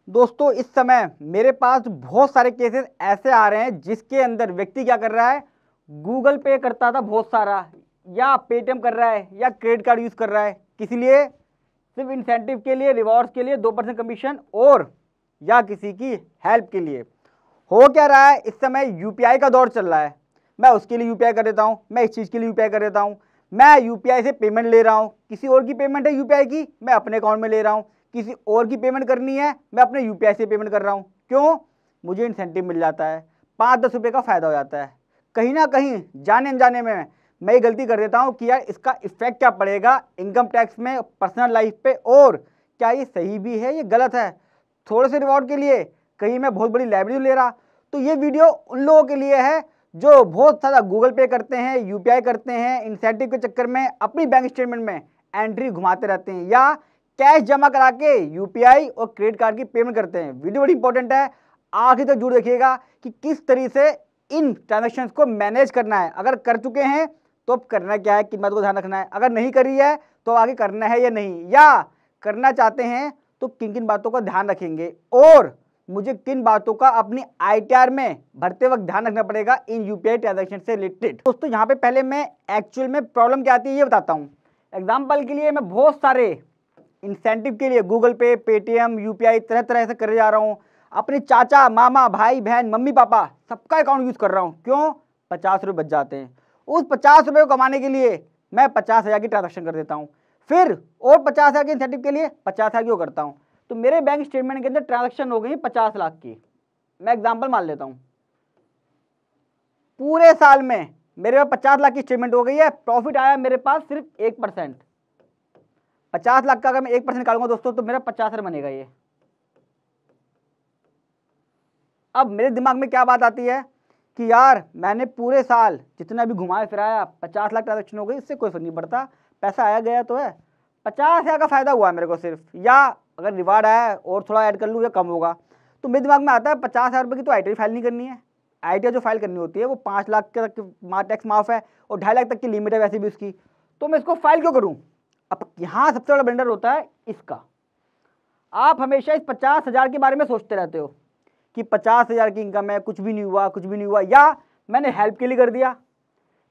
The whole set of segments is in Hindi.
दोस्तों इस समय मेरे पास बहुत सारे केसेस ऐसे आ रहे हैं जिसके अंदर व्यक्ति क्या कर रहा है, गूगल पे करता था बहुत सारा, या पेटीएम कर रहा है, या क्रेडिट कार्ड यूज कर रहा है, किसी लिए सिर्फ इंसेंटिव के लिए, रिवॉर्ड्स के लिए 2% कमीशन, और या किसी की हेल्प के लिए। हो क्या रहा है, इस समय यूपीआई का दौर चल रहा है। मैं उसके लिए यूपीआई कर देता हूँ, मैं इस चीज़ के लिए यूपीआई कर देता हूँ, मैं यूपीआई से पेमेंट ले रहा हूँ, किसी और की पेमेंट है यूपीआई की, मैं अपने अकाउंट में ले रहा हूँ, किसी और की पेमेंट करनी है, मैं अपने यूपीआई से पेमेंट कर रहा हूँ। क्यों? मुझे इंसेंटिव मिल जाता है, 5-10 रुपये का फ़ायदा हो जाता है। कहीं ना कहीं जाने अनजाने में मैं ये गलती कर देता हूँ कि यार इसका इफेक्ट क्या पड़ेगा इनकम टैक्स में, पर्सनल लाइफ पे, और क्या ये सही भी है, ये गलत है। थोड़े से रिवॉर्ड के लिए कहीं मैं बहुत बड़ी लाइब्रेरी ले रहा। तो ये वीडियो उन लोगों के लिए है जो बहुत सारा गूगल पे करते हैं, यूपीआई करते हैं, इंसेंटिव के चक्कर में अपनी बैंक स्टेटमेंट में एंट्री घुमाते रहते हैं, या कैश जमा करा के यूपीआई और क्रेडिट कार्ड की पेमेंट करते हैं। वीडियो बड़ी इंपॉर्टेंट है, आखिर तक जरूर देखिएगा कि किस तरीके से इन ट्रांजेक्शन्स को मैनेज करना है। अगर कर चुके हैं तो अब करना क्या है, किन बातों को ध्यान रखना है, अगर नहीं करी है तो आगे करना है या नहीं, या करना चाहते हैं तो किन किन बातों का ध्यान रखेंगे, और मुझे किन बातों का अपनी आईटीआर में भरते वक्त ध्यान रखना पड़ेगा इन यूपीआई ट्रांजैक्शन से रिलेटेड। दोस्तों यहाँ पे पहले मैं एक्चुअल में प्रॉब्लम क्या आती है ये बताता हूँ। एग्जाम्पल के लिए मैं बहुत सारे इंसेंटिव के लिए गूगल पे, पेटीएम, यूपीआई तरह तरह से करे जा रहा हूँ। अपने चाचा, मामा, भाई, बहन, मम्मी, पापा सबका अकाउंट यूज कर रहा हूँ। क्यों? 50 रुपये बच जाते हैं। उस 50 रुपये को कमाने के लिए मैं 50,000 की ट्रांजेक्शन कर देता हूँ, फिर और 50,000 के इंसेंटिव के लिए 50,000 की वो करता हूँ। तो मेरे बैंक स्टेटमेंट के अंदर ट्रांजैक्शन हो गई 50 लाख की। मैं एग्जांपल मान लेता हूं, पूरे साल में मेरे पास 50 लाख की स्टेटमेंट हो गई है, प्रॉफिट आया मेरे पास सिर्फ 1%। 50 लाख का अगर मैं 1% निकालूंगा दोस्तों तो मेरा 50 बनेगा ये। अब मेरे दिमाग में क्या बात आती है कि यार मैंने पूरे साल जितना भी घुमाया फिराया 50 लाख ट्रांजेक्शन हो गई, इससे कोई फर्क नहीं पड़ता, पैसा आया गया तो है, 50,000 का फायदा हुआ है मेरे को सिर्फ, या अगर रिवार्ड आया है और थोड़ा ऐड कर लूँ या कम होगा। तो मेरे दिमाग में आता है 50,000 रुपये की तो आईटीआर फाइल नहीं करनी है। आईटीआर जो फाइल करनी होती है वो 5 लाख के तक टैक्स माफ है, और 2.5 लाख तक की लिमिट है वैसे भी उसकी, तो मैं इसको फाइल क्यों करूँ? अब यहाँ सबसे बड़ा ब्लंडर होता है इसका। आप हमेशा इस 50,000 के बारे में सोचते रहते हो कि 50,000 की इनकम है, कुछ भी नहीं हुआ, कुछ भी नहीं हुआ, या मैंने हेल्प के लिए कर दिया,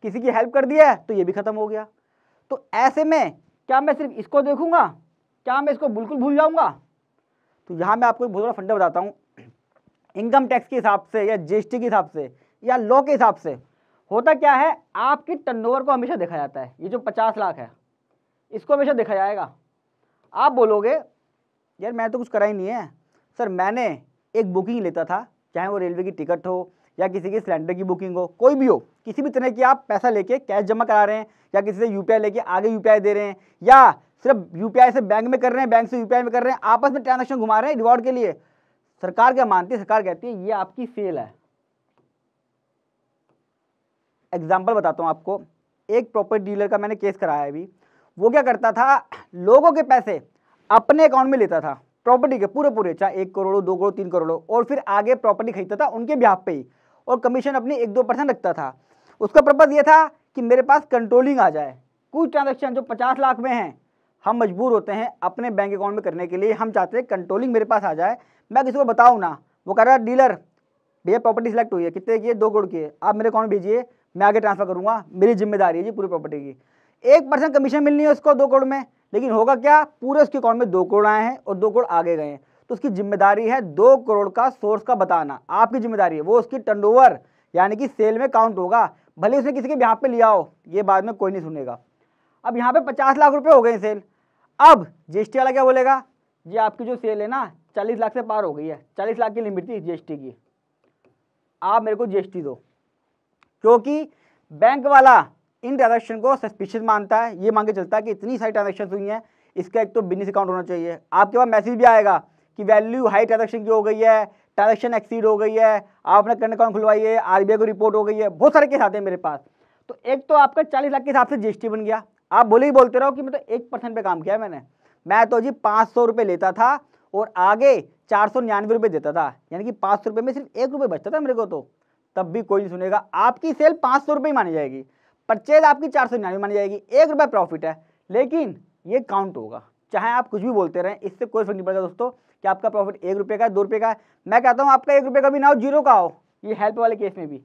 किसी की हेल्प कर दिया है तो ये भी खत्म हो गया। तो ऐसे में क्या मैं सिर्फ इसको देखूंगा? क्या मैं इसको बिल्कुल भूल जाऊंगा? तो यहाँ मैं आपको एक बहुत बड़ा फंडा बताता हूँ। इनकम टैक्स के हिसाब से या जीएसटी के हिसाब से या लॉ के हिसाब से होता क्या है, आपकी टर्नओवर को हमेशा देखा जाता है। ये जो 50 लाख है इसको हमेशा देखा जाएगा। आप बोलोगे यार मैं तो कुछ करा ही नहीं है सर, मैंने एक बुकिंग लेता था, चाहे वो रेलवे की टिकट हो या किसी की सिलेंडर की बुकिंग हो, कोई भी हो, किसी भी तरह की आप पैसा लेके कैश जमा करा रहे हैं, या किसी से यूपीआई लेके आगे यूपीआई दे रहे हैं, या सिर्फ यूपीआई से बैंक में कर रहे हैं, बैंक से यूपीआई में कर रहे हैं, आपस में ट्रांजैक्शन घुमा रहे हैं रिवॉर्ड के लिए। सरकार क्या मानती है? सरकार कहती है ये आपकी सेल है। एग्जाम्पल बताता हूँ आपको, एक प्रॉपर्टी डीलर का मैंने केस कराया अभी। वो क्या करता था, लोगों के पैसे अपने अकाउंट में लेता था, प्रॉपर्टी के पूरे, चाहे 1 करोड़, 2 करोड़, 3 करोड़, और फिर आगे प्रॉपर्टी खरीदता था उनके ब्याह पे ही, और कमीशन अपनी 1-2% रखता था। उसका पर्पज ये था कि मेरे पास कंट्रोलिंग आ जाए। कुछ ट्रांजेक्शन जो 50 लाख में हैं हम मजबूर होते हैं अपने बैंक अकाउंट में करने के लिए, हम चाहते हैं कंट्रोलिंग मेरे पास आ जाए, मैं किसी को बताऊँ ना। वो कह रहा है डीलर भैया प्रॉपर्टी सिलेक्ट हुई है, कितने की है? 2 करोड़ की है, आप मेरे अकाउंट भेजिए, मैं आगे ट्रांसफर करूँगा, मेरी जिम्मेदारी है जी पूरी प्रॉपर्टी की। 1% कमीशन मिलनी है उसको 2 करोड़ में, लेकिन होगा क्या, पूरे उसके अकाउंट में 2 करोड़ आए हैं और 2 करोड़ आगे गए हैं। तो उसकी जिम्मेदारी है 2 करोड़ का सोर्स का बताना, आपकी जिम्मेदारी है। वो उसकी टर्नओवर यानी कि सेल में काउंट होगा, भले उसने किसी के ब्याह पे लिया हो, ये बाद में कोई नहीं सुनेगा। अब यहाँ पे 50 लाख रुपए हो गए सेल। अब जीएसटी वाला क्या बोलेगा, जी आपकी जो सेल है ना 40 लाख से पार हो गई है, 40 लाख की लिमिट थी जीएसटी की, आप मेरे को जीएसटी दो। क्योंकि बैंक वाला इन ट्रांजेक्शन को सस्पिशियस मानता है, ये मान के चलता है कि इतनी सारी ट्रांजेक्शन हुई हैं, इसका एक तो बिजनेस अकाउंट होना चाहिए। आपके पास मैसेज भी आएगा कि वैल्यू हाई ट्रांजेक्शन की हो गई है, ट्रांजेक्शन एक्सीड हो गई है, आपने करंट अकाउंट खुलवाइए, आरबीआई को रिपोर्ट हो गई है, बहुत सारे केस आते हैं मेरे पास। तो एक तो आपका 40 लाख के हिसाब से जीएसटी बन गया। आप बोले ही बोलते रहो कि मैं तो 1% पे काम किया है मैं तो जी 500 रुपये लेता था और आगे 499 रुपये देता था, यानी कि 500 रुपये में सिर्फ 1 रुपये बचता था मेरे को, तो तब भी कोई नहीं सुनेगा। आपकी सेल 500 रुपये ही मानी जाएगी, परचेज आपकी 499 मानी जाएगी, 1 रुपया प्रॉफिट है, लेकिन ये काउंट होगा चाहे आप कुछ भी बोलते रहें, इससे कोई फर्क नहीं पड़ेगा दोस्तों कि आपका प्रॉफिट 1 रुपये का है, 2 रुपये का है। मैं कहता हूँ आपका 1 रुपये का भी ना हो, 0 का हो, ये हेल्प वाले केस में भी।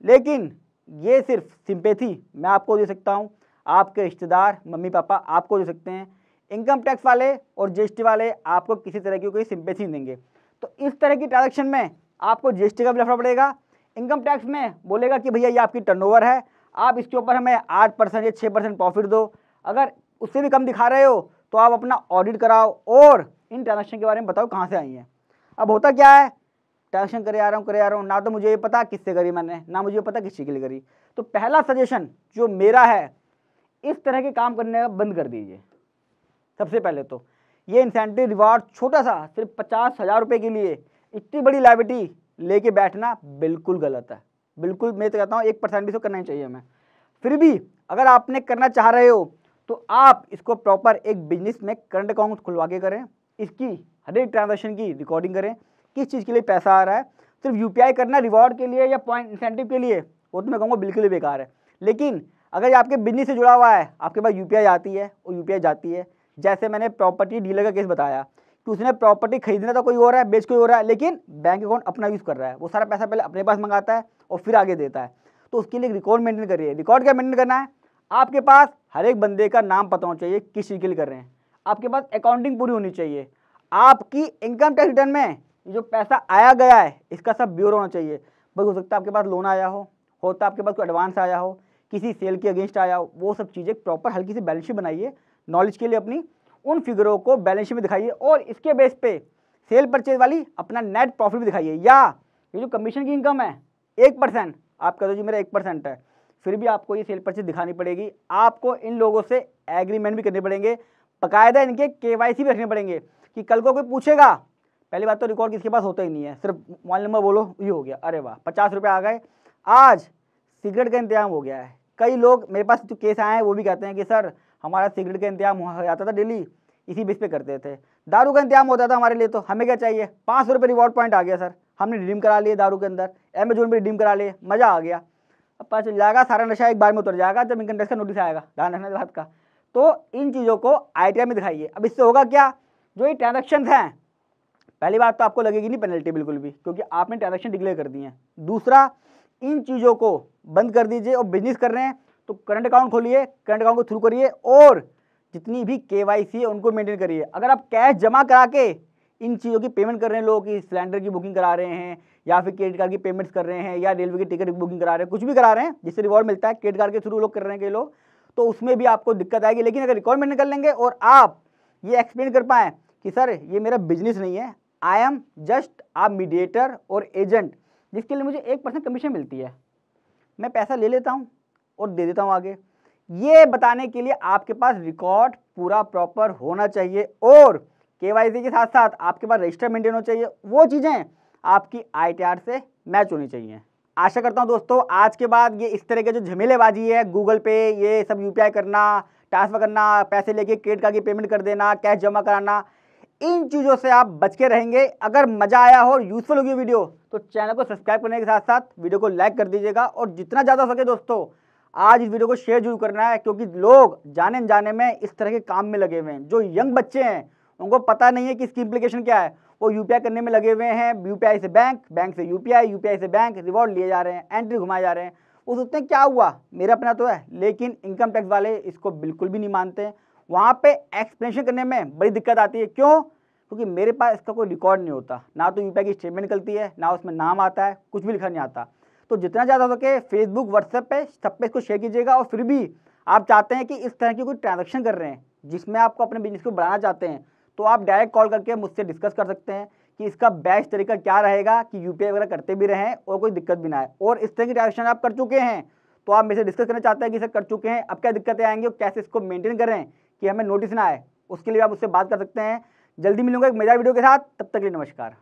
लेकिन ये सिर्फ सिंपैथी मैं आपको दे सकता हूँ, आपके रिश्तेदार, मम्मी पापा आपको दे सकते हैं। इनकम टैक्स वाले और जीएसटी वाले आपको किसी तरह की कोई सिंपैथी नहीं देंगे। तो इस तरह की ट्रांजैक्शन में आपको जीएसटी का भी लफड़ा पड़ेगा। इनकम टैक्स में बोलेगा कि भैया ये आपकी टर्नओवर है, आप इसके ऊपर हमें 8% या 6% प्रॉफिट दो। अगर उससे भी कम दिखा रहे हो तो आप अपना ऑडिट कराओ और इन ट्रांजैक्शन के बारे में बताओ कहाँ से आई हैं। अब होता क्या है, ट्रांजैक्शन करे आ रहा हूँ, ना तो मुझे ये पता किससे करी मैंने, ना मुझे पता किस चीज़ के लिए करी। तो पहला सजेशन जो मेरा है, इस तरह के काम करने का बंद कर दीजिए। सबसे पहले तो ये इंसेंटिव रिवार्ड छोटा सा सिर्फ 50,000 रुपये के लिए इतनी बड़ी लायबिलिटी लेके बैठना बिल्कुल गलत है। बिल्कुल मैं तो कहता हूँ 1% भी तो करना ही चाहिए हमें। फिर भी अगर आपने करना चाह रहे हो तो आप इसको प्रॉपर एक बिजनेस में करंट अकाउंट खुलवा के करें, इसकी हर एक ट्रांजेक्शन की रिकॉर्डिंग करें, किस चीज़ के लिए पैसा आ रहा है। सिर्फ यूपीआई करना रिवॉर्ड के लिए या पॉइंट इंसेंटिव के लिए, वो तो मैं कहूँगा बिल्कुल ही बेकार है। लेकिन अगर ये आपके बिजनेस से जुड़ा हुआ है, आपके पास यूपीआई आती है और यूपीआई जाती है, जैसे मैंने प्रॉपर्टी डीलर का केस बताया कि उसने प्रॉपर्टी खरीदना तो कोई और है, बेच कोई और है, लेकिन बैंक अकाउंट अपना यूज़ कर रहा है, वो सारा पैसा पहले अपने पास मंगाता है और फिर आगे देता है। तो उसके लिए रिकॉर्ड मेंटेन करिए। रिकॉर्ड क्या मेंटेन करना है, आपके पास हर एक बंदे का नाम पता होना चाहिए, किस चीज़ के लिए कर रहे हैं, आपके पास अकाउंटिंग पूरी होनी चाहिए, आपकी इनकम टैक्स रिटर्न में जो पैसा आया गया है इसका सब ब्यूरो होना चाहिए। भाई हो सकता है आपके पास लोन आया हो, होता आपके पास कोई एडवांस आया हो, किसी सेल के अगेंस्ट आया हो, वो सब चीज़ें प्रॉपर हल्की सी बैलेंस शीट बनाइए। नॉलेज के लिए अपनी उन फिगरों को बैलेंस शीट में दिखाइए और इसके बेस पे सेल परचेज वाली अपना नेट प्रॉफिट भी दिखाइए। या ये जो कमीशन की इनकम है 1%, आप कह दो जी मेरा 1% है, फिर भी आपको ये सेल परचेज दिखानी पड़ेगी। आपको इन लोगों से एग्रीमेंट भी करने पड़ेंगे, बाकायदा इनके केवाईसी भी रखने पड़ेंगे कि कल को कोई पूछेगा। पहली बात तो रिकॉर्ड किसके पास होता ही नहीं है, सिर्फ मोबाइल नंबर बोलो ये हो गया, अरे वाह 50 रुपये आ गए। आज सिगरेट का इंतजाम हो गया है, कई लोग मेरे पास जो केस आए हैं वो भी कहते हैं कि सर हमारा सिगरेट का इंतजाम हो जाता था डेली, इसी बेस पे करते थे। दारू का इंतजाम होता था हमारे लिए, तो हमें क्या चाहिए, 500 रुपये रिवॉर्ड पॉइंट आ गया सर, हमने रिडीम करा लिए दारू के अंदर, अमेजोन पे रिडीम करा लिए, मज़ा आ गया। अब पता चल जाएगा सारा नशा एक बार में उतर जाएगा जब इनकम टैक्स का नोटिस आएगा, ध्यान रखना बात का। तो इन चीज़ों को आईटीआर में दिखाइए। अब इससे होगा क्या, जो ये ट्रांजेक्शन हैं, पहली बात तो आपको लगेगी नहीं पेनल्टी बिल्कुल भी, क्योंकि आपने ट्रांजेक्शन डिक्लेयर कर दी है। दूसरा, इन चीज़ों को बंद कर दीजिए और बिजनेस कर रहे हैं तो करंट अकाउंट खोलिए, करंट अकाउंट को थ्रू करिए और जितनी भी केवाईसी है उनको मेंटेन करिए। अगर आप कैश जमा करा के इन चीज़ों की पेमेंट कर रहे हैं, लोग की सिलेंडर की बुकिंग करा रहे हैं या फिर क्रेडिट कार्ड की पेमेंट्स कर रहे हैं या रेलवे की टिकट की बुकिंग करा रहे हैं, कुछ भी करा रहे हैं जिससे रिवॉर्ड मिलता है, क्रेडिट कार्ड के थ्रू लोग कर रहे हैं कई लोग, तो उसमें भी आपको दिक्कत आएगी। लेकिन अगर रिकॉर्ड मेंटेन कर लेंगे और आप ये एक्सप्लेन कर पाएँ कि सर ये मेरा बिजनेस नहीं है, I am just a mediator और एजेंट, जिसके लिए मुझे 1% कमीशन मिलती है, मैं पैसा ले लेता हूँ और दे देता हूँ आगे, ये बताने के लिए आपके पास रिकॉर्ड पूरा प्रॉपर होना चाहिए और केवाईसी के साथ साथ आपके पास रजिस्टर मेंटेन होना चाहिए। वो चीज़ें आपकी आईटीआर से मैच होनी चाहिए। आशा करता हूँ दोस्तों आज के बाद ये इस तरह के जो झमेलेबाजी है, गूगल पे ये सब यूपीआई करना, ट्रांसफर करना, पैसे लेके क्रेडिट कार्ड की पेमेंट कर देना, कैश जमा कराना, इन चीज़ों से आप बच के रहेंगे। अगर मज़ा आया हो और यूजफुल होगी वीडियो तो चैनल को सब्सक्राइब करने के साथ साथ वीडियो को लाइक कर दीजिएगा और जितना ज़्यादा हो सके दोस्तों आज इस वीडियो को शेयर जरूर करना है, क्योंकि लोग जाने जाने में इस तरह के काम में लगे हुए हैं। जो यंग बच्चे हैं उनको पता नहीं है कि इसकी इम्प्लीकेशन क्या है, वो यूपीआई करने में लगे हुए हैं, यूपीआई से बैंक, बैंक से यूपीआई, यूपीआई से बैंक, रिवॉर्ड लिए जा रहे हैं, एंट्री घुमाए जा रहे हैं। वो सोचते हैं क्या हुआ, मेरा अपना तो है, लेकिन इनकम टैक्स वाले इसको बिल्कुल भी नहीं मानते। वहाँ पे एक्सप्लेनेशन करने में बड़ी दिक्कत आती है। क्यों? क्योंकि मेरे पास इसका कोई रिकॉर्ड नहीं होता, ना तो यूपीआई की स्टेटमेंट निकलती है, ना उसमें नाम आता है, कुछ भी लिखा नहीं आता। तो जितना ज़्यादा हो सके फेसबुक, व्हाट्सएप पे सब पे इसको शेयर कीजिएगा। और फिर भी आप चाहते हैं कि इस तरह की कोई ट्रांजैक्शन कर रहे हैं जिसमें आपको अपने बिजनेस को बढ़ाना चाहते हैं, तो आप डायरेक्ट कॉल करके मुझसे डिस्कस कर सकते हैं कि इसका बेस्ट तरीका क्या रहेगा कि यूपीआई वगैरह करते भी रहें और कोई दिक्कत भी ना आए। और इस तरह की ट्रांजैक्शन आप कर चुके हैं तो आप मेरे से डिस्कस करना चाहते हैं कि सर कर चुके हैं, अब क्या दिक्कतें आएंगी और कैसे इसको मेंटेन करें कि हमें नोटिस ना आए, उसके लिए आप उससे बात कर सकते हैं। जल्दी मिलूंगा एक मजेदार वीडियो के साथ, तब तक के लिए नमस्कार।